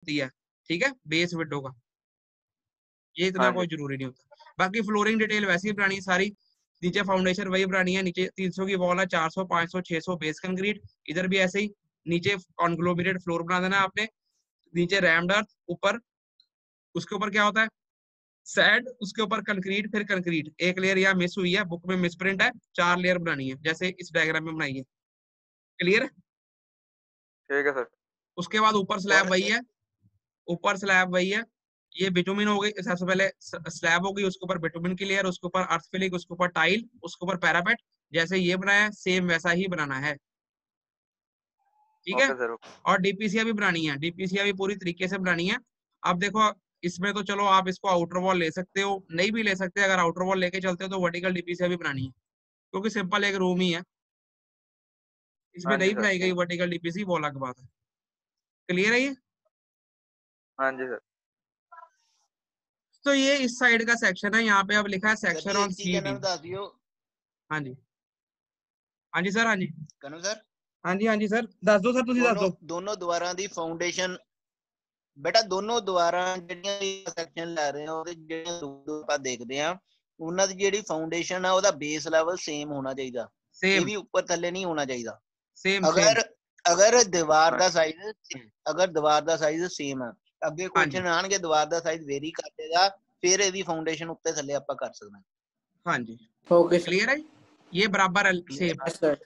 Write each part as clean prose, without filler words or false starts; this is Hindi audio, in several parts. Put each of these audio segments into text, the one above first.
होती है, ठीक है, बेस विंडो का, ये इतना हाँ जी। कोई जरूरी नहीं होता। बाकी फ्लोरिंग डिटेल वैसे ही बनानी सारी, नीचे फाउंडेशन वही बनानी है, नीचे 300 की वॉल है, 400 500 600 बेस कंक्रीट, इधर भी ऐसे ही, नीचे कॉन्ग्लोमेरेट फ्लोर बना देना आपने, नीचे रैम्ड अर्थ, ऊपर उसके ऊपर क्या होता है सैड, उसके ऊपर कंक्रीट, फिर कंक्रीट, एक लेयर यहाँ मिस हुई है, बुक में मिसप्रिंट है, 4 लेयर बनानी है जैसे इस डायग्राम में बनाई है, क्लियर है। ठीक है सर। उसके बाद ऊपर स्लैब और वही है, ऊपर स्लैब वही है, ये बिटुमिन हो गई, सबसे पहले स्लैब हो गई, उसके ऊपर बिटुमिन की लेयर, उसके ऊपर अर्थ फिलिंग, उसके ऊपर टाइल, उसके ऊपर पैरापेट, जैसे ये बनाया सेम वैसा ही बनाना है, ठीक है। Okay sir. और डीपीसीआर भी बनानी है, डीपीसीआर भी पूरी तरीके से बनानी है। अब देखो इसमें तो चलो आप इसको आउटर वॉल ले सकते हो, नहीं भी ले सकते, अगर आउटर वॉल लेके चलते हो तो वर्टिकल डीपीसीआर भी बनानी है, क्योंकि सिंपल एक रूम ही है, इसमें हाँ जी नहीं सर। बनाई गई वर्टिकल डीपीसी, वो अलग बात है, क्लियर है ये। हाँ जी सर। तो ये इस साइड का सेक्शन है, यहाँ पे अब लिखा है सर सेक्शन जी ऑन एक चीज सी ਇਹਨਾਂ डी। ਨੂੰ ਦੱਸ ਦਿਓ। हाँ जी, हाँ जी सर, हाँ जी, ਕਨੂ ਸਰ हाँ जी, हाँ जी सर, दस दो सर, तुसी दस दो। ਦੋਨੋਂ ਦੀਵਾਰਾਂ ਦੀ ਫਾਊਂਡੇਸ਼ਨ ਬੇਟਾ ਦੋਨੋਂ ਦੀਵਾਰਾਂ ਜਿਹੜੀਆਂ ਸੈਕਸ਼ਨ ਲੈ ਰਹੇ ਆ ਉਹਦੇ ਜਿਹੜੇ ਦੂਰ ਆਪਾਂ ਦੇਖਦੇ ਆ ਉਹਨਾਂ ਦੀ ਜਿਹੜੀ ਫਾਊਂਡੇਸ਼ਨ ਆ ਉਹਦਾ ਬੇਸ ਲੈਵਲ ਸੇਮ ਹੋਣਾ ਚਾਹੀਦਾ, ਇਹ सेम ਵੀ ਉੱਪਰ ਥੱਲੇ ਨਹੀਂ ਹੋਣਾ ਚਾਹੀਦਾ। Same same. ਅਗਰ ਅਗਰ ਦੀਵਾਰ हाँ ਦਾ ਸਾਈਜ਼ ਸੇਮ ਹੈ, ਅੱਗੇ हाँ जी, ਕੁਐਸਚਨ ਆਣਗੇ ਦੀਵਾਰ ਦਾ ਸਾਈਜ਼ ਵੇਰੀ ਕਰ ਦੇਗਾ, ਫਿਰ ਇਹਦੀ ਫਾਊਂਡੇਸ਼ਨ ਉੱਤੇ ਥੱਲੇ ਆਪਾਂ ਕਰ ਸਕਦੇ ਹਾਂ। हाँ जी, ओके सर। क्लियर है, ये बराबर है सेम। Yes sir.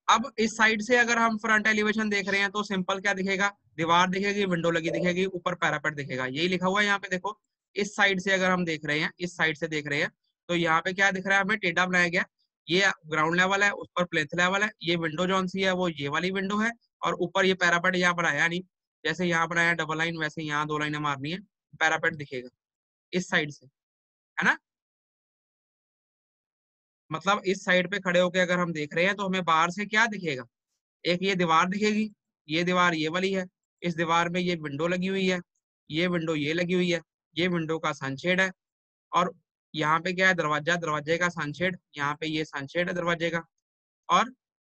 अब इस साइड से अगर हम फ्रंट एलिवेशन देख रहे हैं तो सिंपल क्या दिखेगा, दीवार दिखेगी, विंडो लगी दिखेगी, ऊपर पैरापेट दिखेगा, यही लिखा हुआ है यहाँ पे देखो। इस साइड से अगर हम देख रहे हैं, इस साइड से देख रहे हैं, तो यहाँ पे क्या दिख रहा है हमें, टेढ़ा बनाया गया, ये ग्राउंड लेवल है, उस पर प्लेथ लेवल है, ये विंडो जौन सी है वो ये वाली विंडो है, और ऊपर ये पैरापेट यहाँ बनाया नहीं, जैसे यहाँ बनाया डबल लाइन, वैसे यहाँ 2 लाइनें मारनी है, पैरापेट दिखेगा इस साइड से, है ना। मतलब इस साइड पे खड़े होके अगर हम देख रहे हैं तो हमें बाहर से क्या दिखेगा, एक ये दीवार दिखेगी, ये दीवार ये वाली है, इस दीवार में ये विंडो लगी हुई है, ये विंडो ये लगी हुई है, ये विंडो का सनशेड है, और यहाँ पे क्या है दरवाजा, दरवाजे का सनशेड, यहाँ पे ये सनशेड है दरवाजे का, और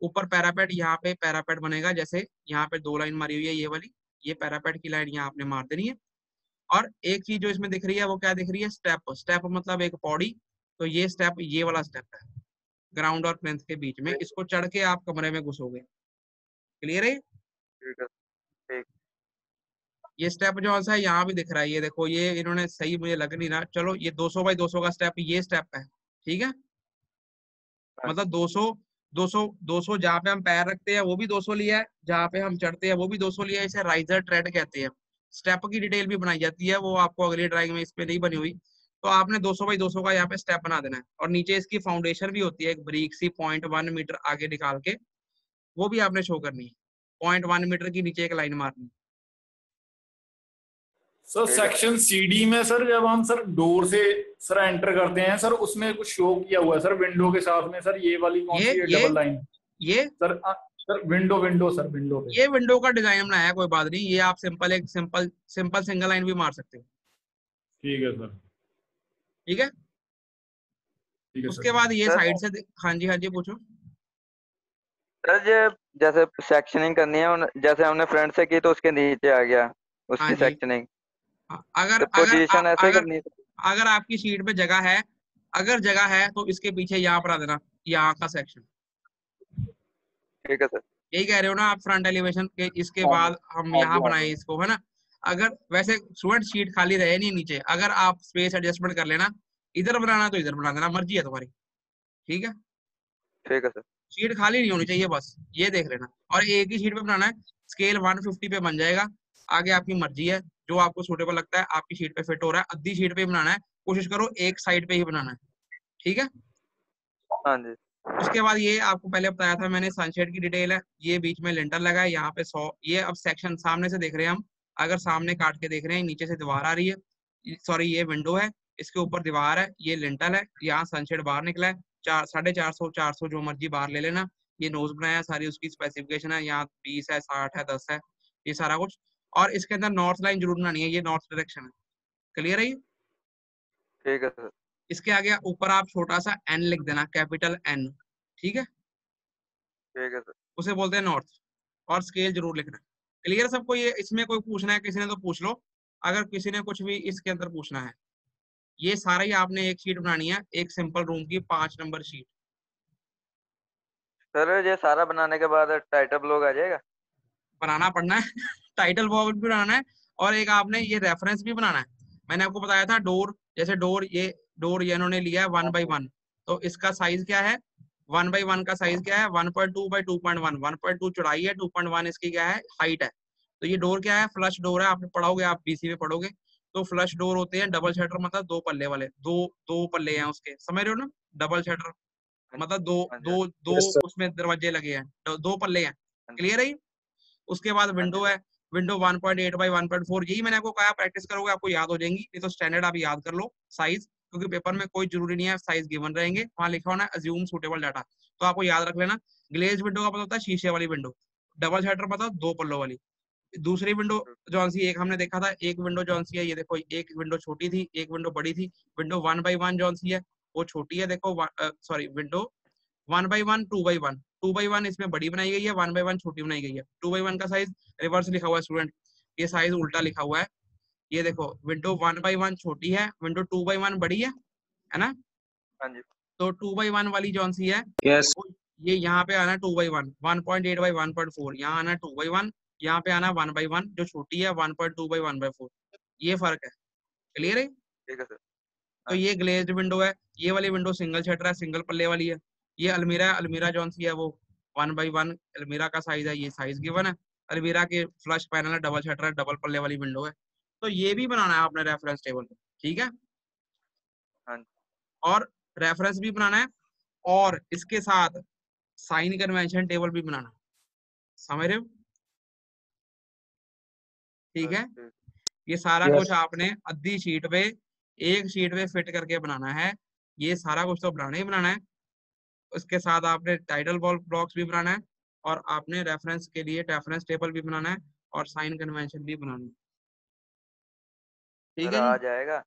ऊपर पैरापेट, यहाँ पे पैरापेट बनेगा, जैसे यहाँ पे 2 लाइन मारी हुई है ये वाली, ये पैरापेट की लाइन यहाँ आपने मार देनी है। और एक चीज जो इसमें दिख रही है वो क्या दिख रही है, स्टेप, स्टेप मतलब एक पौड़ी, तो ये स्टेप ये वाला स्टेप है ग्राउंड और प्लेंथ के बीच में, इसको चढ़ के आप कमरे में घुसोगे, क्लियर है। ठीक है। ठीक। ये स्टेप जो सा है यहाँ भी दिख रहा है, ये देखो, ये इन्होंने सही मुझे लग नहीं रहा, चलो ये 200 बाई 200 का स्टेप, ये स्टेप है, ठीक है, हाँ मतलब 200 200 200 जहाँ पे हम पैर रखते हैं वो भी 200 लिया है, जहाँ पे हम चढ़ते हैं वो भी 200 लिया है, इसे राइजर ट्रेड कहते हैं। स्टेप की डिटेल भी बनाई जाती है, वो आपको अगली ड्राइंग में इस पे नहीं बनी हुई, तो आपने 200 बाई 200 का यहाँ पे स्टेप बना देना है, और नीचे इसकी फाउंडेशन भी होती है एक ब्रिक सी 0.1 मीटर आगे निकाल के, वो भी आपने शो करनी है, 0.1 मीटर की नीचे एक लाइन मारनी है। सर सेक्शन सीडी में सर जब हम सर डोर से सर एंटर करते हैं सर, उसमें कुछ शो किया हुआ है सर विंडो के साथ में, सर ये वाली कौन सी है डबल लाइन? ये sir sir window sir window पे ये विंडो का डिजाइन बनाया है, कोई बात नहीं, ये आप सिंपल एक सिंपल सिंगल लाइन भी मार सकते हो, ठीक है सर। ठीक है। ठीक है उसके सर। बाद ये सर साइड से हाँ जी, हाँ जी पूछो। सर ये जैसे सेक्शनिंग करनी है, जैसे हमने फ्रंट से की तो उसके नीचे आ गया हाँ उसकी जी, सेक्शनिंग, अगर तो अगर पोजीशन ऐसे ही अगर करनी है। अगर आपकी शीट पे जगह है, अगर जगह है तो इसके पीछे यहाँ पर आ देना, यहाँ का सेक्शन, ठीक है सर। यही कह रहे हो ना आप, फ्रंट एलिवेशन के इसके हाँ बाद जी, हम हाँ यहाँ जी, हाँ बनाए जी। इसको, है ना। अगर वैसे स्टूडेंट शीट खाली रहे नहीं नीचे, अगर आप स्पेस एडजस्टमेंट कर लेना, इधर बनाना तो इधर बना देना, मर्जी है तुम्हारी, ठीक है। ठीक है सर। शीट खाली नहीं होनी चाहिए, बस ये देख लेना, और एक ही शीट पे बनाना है, स्केल 150 पे बन जाएगा, आगे आपकी मर्जी है, जो आपको सूटेबल लगता है, आपकी शीट पे फिट हो रहा है, आधी शीट पे बनाना है, कोशिश करो एक साइड पे ही बनाना है, ठीक है। हाँ जी। उसके बाद ये आपको पहले बताया था मैंने, सनशेड की डिटेल है, ये बीच में लिंटर लगा है, यहाँ पे 100, ये अब सेक्शन सामने से देख रहे हैं हम, अगर सामने काट के देख रहे हैं, नीचे से दीवार आ रही है, सॉरी ये विंडो है, इसके ऊपर दीवार है, ये लिंटर है, यहाँ सनशेड बाहर निकला है, 450 400 जो मर्जी बाहर ले लेना, ये नोज बनाया, सारी उसकी स्पेसिफिकेशन है, यहाँ 20 है 60 है 10 है, ये सारा कुछ, और इसके अंदर नॉर्थ लाइन जरूर बनानी है, ये नॉर्थ डायरेक्शन है, क्लियर है ये। ठीक है सर। इसके आगे ऊपर आप छोटा सा एन लिख देना, कैपिटल एन, ठीक है, ठीक है सर। उसे बोलते हैं नॉर्थ, और स्केल जरूर लिखना, क्लियर सबको? ये इसमें कोई पूछना है किसी ने तो पूछ लो, अगर किसी ने कुछ भी इसके अंदर पूछना है। ये सारा ही आपने एक शीट बनानी है, एक सिंपल रूम की 5 नंबर शीट। सर ये सारा बनाने के बाद टाइटल ब्लॉग आ जाएगा? बनाना पड़ना है टाइटल ब्लॉग भी बनाना है, और एक आपने ये रेफरेंस भी बनाना है। मैंने आपको बताया था डोर, जैसे डोर ये इन्होंने लिया है 1 बाई 1, तो इसका साइज क्या है? 1 बाई 1 का साइज क्या है? 1.2 बाई 2.1, 1.2 चौड़ाई है, 2.1 इसकी क्या है? हाइट है। तो ये डोर क्या है? फ्लश डोर है। आपने पढ़ोगे, आप बीसी में पढ़ोगे, तो फ्लश डोर होते हैं डबल शटर, मतलब 2 पल्ले वाले, दो पल्ले हैं उसके, समझ रहे हो ना? डबल शटर मतलब दो हाँ जी, दो दो Yes, sir. उसमें दरवाजे लगे हैं, दो पल्ले हैं। हाँ जी, क्लियर है? उसके बाद हाँ विंडो जी, है, विंडो 1.8 बाई 1.4, यही मैंने आपको कहा, प्रैक्टिस करोगे आपको याद हो जाएंगी। नहीं तो स्टैंडर्ड आप याद कर लो साइज, क्योंकि पेपर में कोई जरूरी नहीं है साइज गिवन रहेंगे, वहां लिखा होना अज्यूम सूटेबल डाटा, तो आपको याद रख लेना। ग्लेज विंडो का पता होता है शीशे वाली विंडो, डबल शटर पता 2 पल्लों वाली। दूसरी विंडो जौन सी एक हमने देखा था, एक विंडो जौन सी है, ये देखो, एक विंडो छोटी थी, एक विंडो बड़ी थी। विंडो 1 बाई 1 जौन सी है वो छोटी है, देखो, sorry, window 1 by 1, 2 by 1, 2 by 1 इसमें बड़ी बनाई गई है, 1 बाई 1 छोटी बनाई गई है। 2 बाई 1 का साइज रिवर्स लिखा हुआ है स्टूडेंट, ये साइज उल्टा लिखा हुआ है। ये देखो, विंडो 1 बाई 1 छोटी है, विंडो 2 बाई 1 बड़ी है ना? हाँ जी, तो 2 बाई 1 वाली जौन सी है, Yes. वो ये यहाँ पे आना 2 बाई 1, 1.8 बाई 1.4, यहाँ आना 2 बाई 1, यहाँ पे आना 1 बाई 1, जो छोटी है 1.2 बाई 1/4, ये फर्क है। क्लियर है? ठीक है सर। तो हाँ ये ग्लेज्ड विंडो है, ये वाली विंडो सिंगल शटर है, सिंगल पल्ले वाली है। ये अलमीरा है, अलमीरा जौन सी है वो 1 बाई 1 अलमीरा का साइज है, ये साइज गिवन है। अलमीरा के फ्लश पैनल है, डबल शटर है, डबल पल्ले वाली विंडो है। तो ये भी बनाना है आपने रेफरेंस टेबल पे, ठीक है? हाँ जी, और रेफरेंस भी बनाना है, और इसके साथ साइन कन्वेंशन टेबल भी बनाना है, समझ रहे हो? ठीक सर है? ठीक। ये सारा Yes. कुछ आपने आधी शीट पे, एक शीट पे फिट करके बनाना है। ये सारा कुछ तो बनाना ही बनाना है। उसके साथ आपने टाइटल ब्लॉक्स भी बनाना है, और आपने रेफरेंस के लिए रेफरेंस टेबल भी बनाना है, और साइन कन्वेंशन भी बनाना है। ठीक सर है आ जी? जाएगा।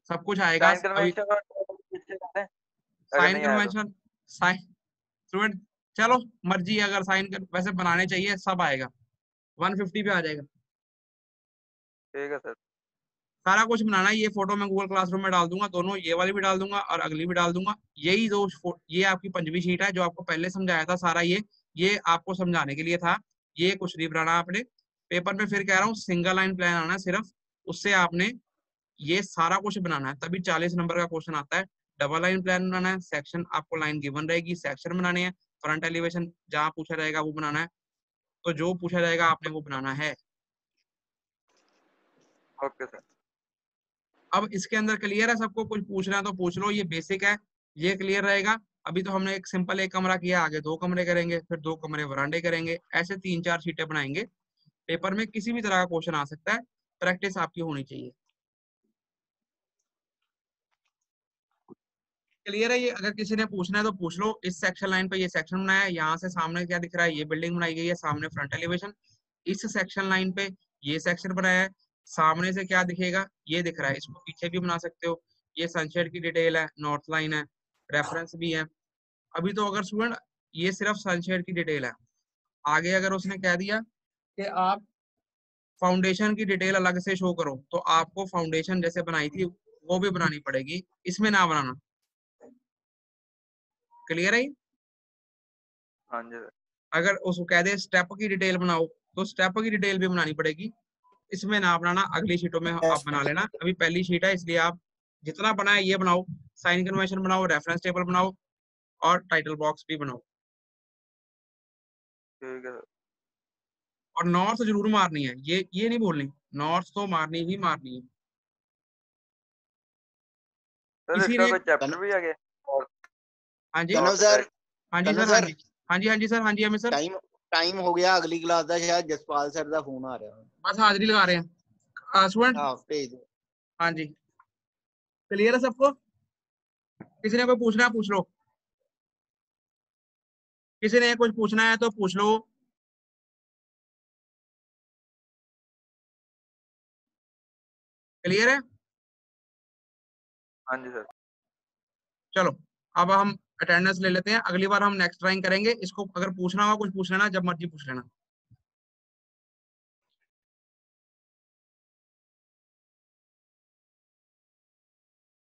सब कुछ आएगा साइन अभी। कन्वेंशन और पीछे करते हैं अगर साइन नहीं आया तो। कन्वेंशन, साइन, स्टूडेंट, चलो मर्जी है, अगर साइन कर, वैसे बनाने चाहिए, सब आएगा, 150 पे आ जाएगा। ठीक है सर। सारा कुछ बनाना है। ये फोटो मैं गूगल क्लासरूम में डाल दूंगा, दोनों, ये वाली भी डाल दूंगा और अगली भी डाल दूंगा। यही दो ये आपकी 5वीं शीट है, जो आपको पहले समझाया था सारा, ये आपको समझाने के लिए था। ये कुछ नहीं बनाना आपने पेपर में, फिर कह रहा हूँ सिंगल लाइन प्लान आना सिर्फ, उससे आपने ये सारा कुछ बनाना है, तभी 40 नंबर का क्वेश्चन आता है। डबल लाइन प्लान बनाना है, सेक्शन आपको लाइन गिवन रहेगी, सेक्शन बनाने हैं, फ्रंट एलिवेशन जहाँ पूछा जाएगा वो बनाना है। तो जो पूछा जाएगा आपने वो बनाना है। Okay sir. अब इसके अंदर क्लियर है सबको? कुछ पूछना है तो पूछ लो, ये बेसिक है, ये क्लियर रहेगा। अभी तो हमने एक सिंपल एक कमरा किया, आगे 2 कमरे करेंगे, फिर 2 कमरे वरांडे करेंगे, ऐसे 3-4 शीटें बनाएंगे। पेपर में किसी भी तरह का क्वेश्चन आ सकता है, प्रैक्टिस आपकी होनी चाहिए। क्लियर है ये? अगर किसी ने पूछना है तो पूछ लो। इस सेक्शन लाइन पे ये सेक्शन बनाया है, यहाँ से सामने क्या दिख रहा है? ये बिल्डिंग बनाई गई है, सामने फ्रंट एलिवेशन। इस सेक्शन लाइन पे ये सेक्शन बनाया है, सामने से क्या दिखेगा? ये दिख रहा है, इसको पीछे भी बना सकते हो। ये सनसेट की डिटेल है, नॉर्थ लाइन है, रेफरेंस भी है। अभी तो अगर स्टूडेंट, ये सिर्फ सनसेट की डिटेल है, आगे अगर उसने कह दिया कि आप फाउंडेशन की डिटेल अलग से शो करो, तो आपको फाउंडेशन जैसे बनाई थी वो भी बनानी पड़ेगी, इसमें ना बनाना। क्लियर है? हाँ जी सर। अगर उसको कह दे स्टेप की डिटेल बनाओ, तो स्टेप की डिटेल भी बनानी पड़ेगी, इसमें ना बनाना, अगली शीटों में आप बना लेना। अभी पहली शीट है, इसलिए आप जितना बनाए ये बनाओ, साइन कन्वेंशन बनाओ, रेफरेंस टेबल बनाओ, और टाइटल बॉक्स भी बनाओ। ठीक है सर। और नॉर्थ जरूर मारनी है, ये नहीं बोलनी, नॉर्थ तो मारनी ही मारनी है। सर किसी इसका ने, कोई चैप्टर भी आ गया? और हाँ जी, कन्नू नॉर्थ सर, साइड। हाँ जी कन्नू सर, हाँ सर, जी, हाँ जी, हाँ जी सर, हाँ जी अमित सर। टाइम हो गया, अगली क्लास ਦਾ शायद जसपाल सर ਦਾ फोन आ रहा है। बस हाजिरी लगा रहे हैं स्टूडेंट। हाँ भेज दो। हाँ जी, क्लियर है सबको? किसी ने कोई पूछना है पूछ लो, किसी ने कुछ पूछना है तो पूछ लो। क्लियर है? हाँ जी सर। चलो, अब हम अटेंडेंस ले लेते हैं, अगली बार हम नेक्स्ट टाइम करेंगे इसको। अगर पूछना होगा कुछ पूछ लेना, जब मर्जी पूछ लेना।